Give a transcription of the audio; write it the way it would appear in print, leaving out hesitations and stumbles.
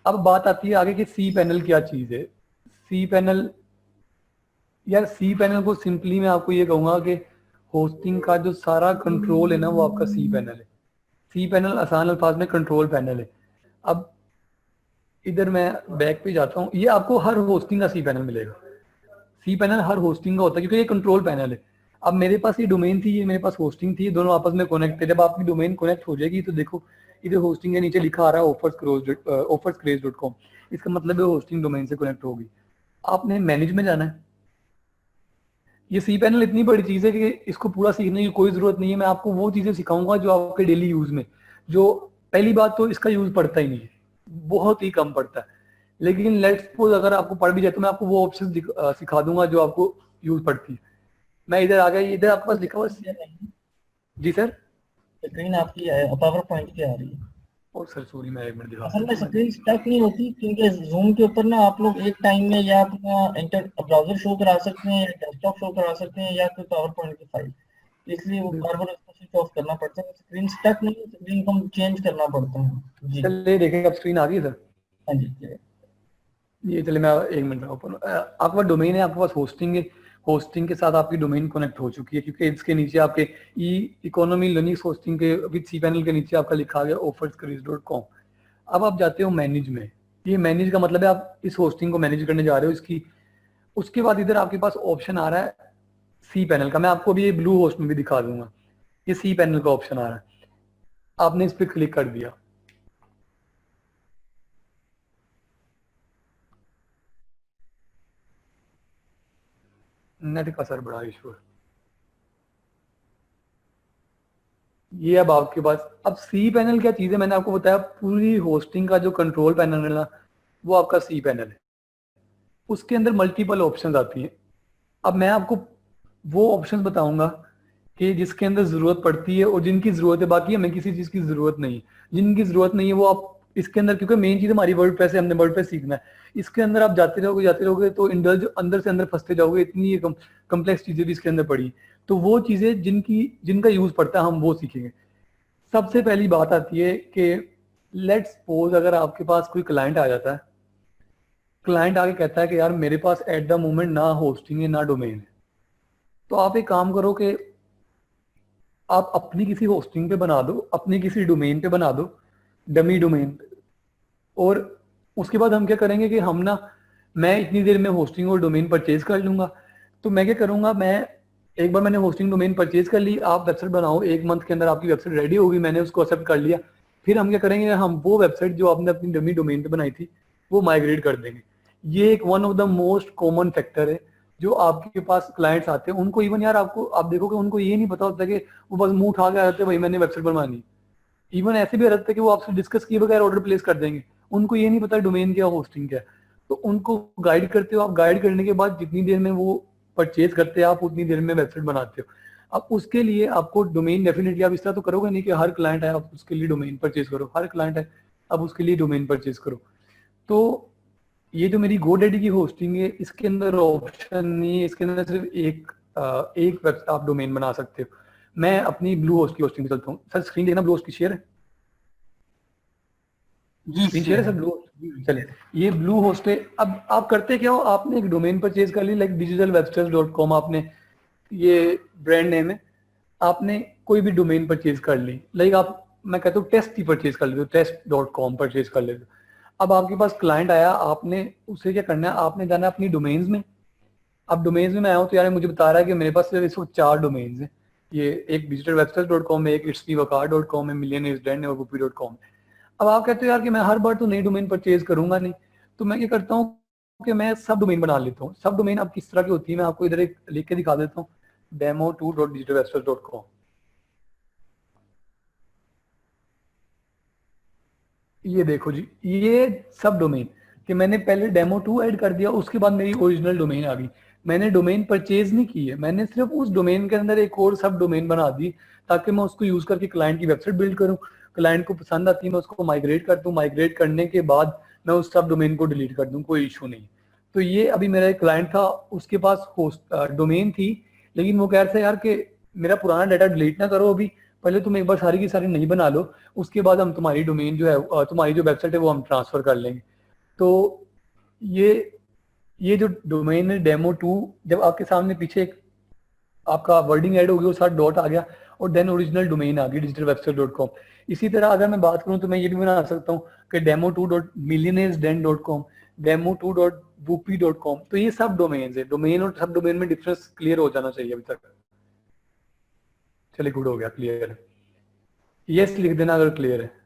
अब बात आती है आगे कि सी पैनल क्या चीज है। सी पैनल, यार सी पैनल को सिंपली मैं आपको ये कहूंगा कि होस्टिंग का जो सारा कंट्रोल है ना वो आपका सी पैनल है। सी पैनल आसान अल्फाज में कंट्रोल पैनल है। अब इधर मैं बैक पे जाता हूँ, ये आपको हर होस्टिंग का सी पैनल मिलेगा। सी पैनल हर होस्टिंग का होता है क्योंकि ये कंट्रोल पैनल है। अब मेरे पास ये डोमेन थी, ये मेरे पास होस्टिंग थी, दोनों आपस में कनेक्ट है। जब आपकी डोमेन कनेक्ट हो जाएगी तो देखो इधर होस्टिंग के नीचे लिखा आ रहा है offerscraze.com। इसका मतलब है होस्टिंग डोमेन से कनेक्ट होगी। आपने मैनेज में जाना है। ये सी पैनल इतनी बड़ी चीज है कि इसको पूरा सीखने की कोई जरूरत नहीं है। मैं आपको वो चीजें सिखाऊंगा जो आपके डेली यूज में, जो पहली बात तो इसका यूज पड़ता ही नहीं है, बहुत ही कम पड़ता है। लेकिन लेट्स सपोज अगर आपको पढ़ भी जाए तो मैं आपको वो ऑप्शन सिखा दूंगा जो आपको यूज पड़ती है। मैं इधर आ गया, इधर आपके पास लिखा हुआ जी सर। स्क्रीन आपकी पावर पॉइंट की आ रही है। और सर सॉरी, मैं एक मिनट दिखा असल में देता हूँ। स्क्रीन स्टक नहीं होती क्योंकि जूम के ऊपर ना आप लोग एक टाइम में या अपना इंटर ब्राउजर शो करा सकते हैं या डेस्कटॉप शो करा सकते हैं या फिर पावर पॉइंट की फाइल, इसलिए वो बार बार उसको स्विच ऑफ करना पड़ता है। स्क्रीन स्टक नहीं, स्क्रीन को चेंज करना पड़ता है जी। चलिए देखें अब स्क्रीन आ गई सर। हाँ जी। ये चलिए मैं एक मिनट ओपन, आपके पास डोमेन है, आपके पास होस्टिंग है, होस्टिंग के साथ आपकी डोमेन कनेक्ट हो चुकी है क्योंकि इसके नीचे आपके ई इकोनॉमी लिनक्स होस्टिंग के विद सी पैनल के नीचे आपका लिखा गया offerscraze.com। अब आप जाते हो मैनेज में। ये मैनेज का मतलब है आप इस होस्टिंग को मैनेज करने जा रहे हो इसकी। उसके बाद इधर आपके पास ऑप्शन आ रहा है सी पैनल का। मैं आपको अभी ये ब्लू होस्ट में भी दिखा दूंगा। ये सी पैनल का ऑप्शन आ रहा है, आपने इस पर क्लिक कर दिया। नेट का सर बड़ा इशू है। ये अब आपके पास, अब सी पैनल क्या चीज है मैंने आपको बताया, पूरी होस्टिंग का जो कंट्रोल पैनल है ना वो आपका सी पैनल है। उसके अंदर मल्टीपल ऑप्शंस आती हैं। अब मैं आपको वो ऑप्शंस बताऊंगा कि जिसके अंदर जरूरत पड़ती है और जिनकी जरूरत है, बाकी हमें किसी चीज की जरूरत नहीं है। जिनकी जरूरत नहीं है वो आप इसके अंदर, क्योंकि मेन चीज हमारी वर्डप्रेस है, हमने वर्डप्रेस सीखना है। इसके अंदर आप जाते रहोगे तो अंदर से अंदर फंसते जाओगे। इतनी कम्प्लेक्स चीजें भी इसके अंदर पड़ी। तो वो चीजें जिनका यूज पड़ता है हम वो सीखेंगे। सबसे पहली बात आती है कि लेट्स सपोज अगर आपके पास कोई क्लाइंट आ जाता है, क्लाइंट आके कहता है कि यार मेरे पास एट द मोमेंट ना होस्टिंग है ना डोमेन है। तो आप एक काम करो कि आप अपनी किसी होस्टिंग पे बना दो, अपनी किसी डोमेन पे बना दो, डमी डोमेन पे। और उसके बाद हम क्या करेंगे कि हम ना, मैं इतनी देर में होस्टिंग और डोमेन परचेज कर लूंगा। तो मैं क्या करूंगा, मैं एक बार मैंने होस्टिंग डोमेन परचेज कर ली, आप वेबसाइट बनाओ, 1 मंथ के अंदर आपकी वेबसाइट रेडी होगी, मैंने उसको एक्सेप्ट कर लिया। फिर हम क्या करेंगे, हम वो वेबसाइट जो आपने अपनी डमी डोमेन पे बनाई थी वो माइग्रेट कर देंगे। ये एक one of the most common factor है। जो आपके पास क्लाइंट्स आते हैं उनको इवन यार आपको, आप देखोगे उनको ये नहीं पता होता कि वो बस मुंह उठा के आ जाते हैं भाई मैंने वेबसाइट बनवानी। इवन ऐसे भी रहते हैं कि वो आपसे डिस्कस किए बगैर ऑर्डर प्लेस कर देंगे। उनको ये नहीं पता डोमेन क्या होस्टिंग क्या है। तो उनको गाइड करते हो आप, गाइड करने के बाद जितनी देर में वो परचेज करते हैं आप उतनी देर में वेबसाइट बनाते हो। अब उसके लिए आपको डोमेन डेफिनेटली, आप इस तरह तो करोगे नहीं कि हर क्लाइंट है आप उसके लिए डोमेन परचेज करो, हर क्लाइंट है अब उसके लिए डोमेन परचेज करो। तो ये जो मेरी GoDaddy की होस्टिंग है इसके अंदर ऑप्शन नहीं है, इसके अंदर सिर्फ एक वेब आप डोमेन बना सकते हो। मैं अपनी ब्लू होस्ट की होस्टिंग में चलता हूँ। सर स्क्रीन देखना, ब्लू होस्ट की शेयर है, जी स्क्रीन शेयर है सर ब्लू होस्ट। चलिए ये ब्लू होस्ट है। अब आप करते क्या हो, आपने एक डोमेन परचेज कर ली लाइक digitalwebsters.com, आपने ये ब्रांड नेम है, आपने कोई भी डोमेन परचेज कर ली, लाइक आप, मैं कहता हूँ टेस्ट ही परचेज कर लेते हो, test.com परचेज कर लेते हो। अब आपके पास क्लाइंट आया, आपने उसे क्या करना है, आपने जाना है अपनी डोमेन्स में। अब डोमेन्स में मैं आया हूँ तो यार मुझे बता रहा है कि मेरे पास सिर्फ इस वक्त 4 डोमेन्स हैं। ये एक digitalwebsters.com है, एक itsmevakar.com है, millionairesden है और guppy.com है। अब आप कहते हो यार कि मैं हर बार तो नई डोमेन परचेज करूंगा नहीं, तो मैं क्या करता हूँ कि मैं सब डोमेन बना लेता हूँ। सब डोमेन अब किस तरह की होती है मैं आपको इधर एक लिख के दिखा देता हूँ, demo2.digitalwebsters.com। ये देखो जी, ये सब डोमेन कि मैंने पहले demo2 ऐड कर दिया, उसके बाद मेरी ओरिजिनल डोमेन आ गई। मैंने डोमेन परचेज नहीं की है, मैंने सिर्फ उस डोमेन के अंदर एक और सब डोमेन बना दी ताकि मैं उसको यूज करके क्लाइंट की वेबसाइट बिल्ड करूं। क्लाइंट को पसंद आती है मैं उसको माइग्रेट कर दूं, माइग्रेट करने के बाद मैं उस सब डोमेन को डिलीट कर दूं, कोई इशू नहीं। तो ये अभी मेरा एक क्लाइंट था, उसके पास होस्ट डोमेन थी, लेकिन वो कह रहे थे यार कि मेरा पुराना डाटा डिलीट ना करो, अभी पहले तुम एक बार सारी की सारी नहीं बना लो, उसके बाद हम तुम्हारी डोमेन जो है, तुम्हारी जो वेबसाइट है वो हम ट्रांसफर कर लेंगे। तो ये जो डोमेन है डेमो2, जब आपके सामने पीछे एक आपका वर्डिंग ऐड हो गया, साथ डॉट आ गया और देन ओरिजिनल डोमेन आ गई digitalwebsite.com। इसी तरह अगर मैं बात करूं तो मैं ये भी बना सकता हूँ कि demo2.millionairesden.com, demo2.whoopee.com। तो ये सब डोमेन है, डोमेन और सब डोमेन में डिफरेंस क्लियर हो जाना चाहिए अभी तक। चलिए गुड हो गया, क्लियर है। यस लिख देना अगर क्लियर है।